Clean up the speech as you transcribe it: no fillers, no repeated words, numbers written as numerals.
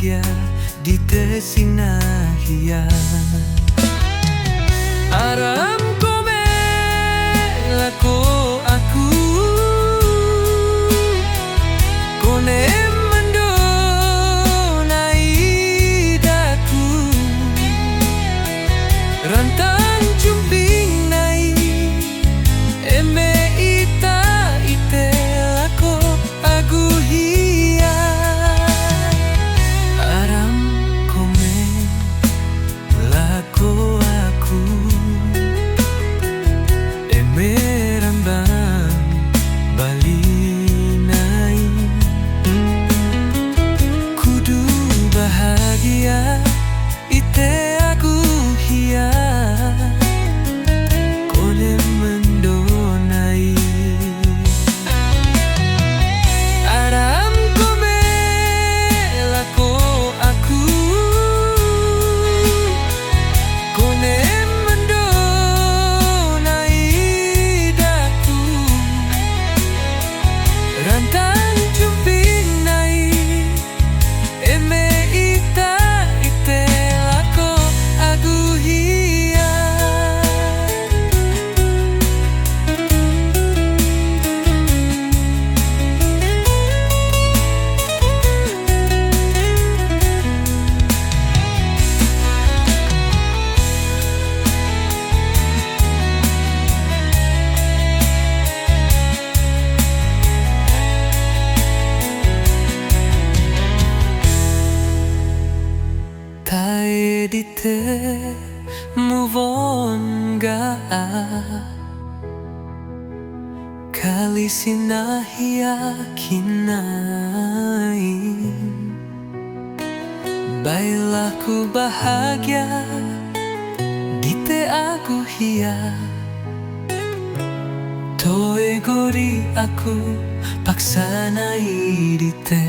bahagia di tesinahia. Aram kome lako aku kone mendonai daku rantang jumping nai eme ita ite lako agu hia. Aram kome lako aku eme rambang balinai kudu bahagia ite aku hia kone mendonai. Aram kome lako aku kone mendonai daku rantang jumping nai eme ita ite lako agu hia. Tae dite move on ga kali sinahia kinai baiklah ku bahagia dite aku hia toe gori aku paksa nai dite.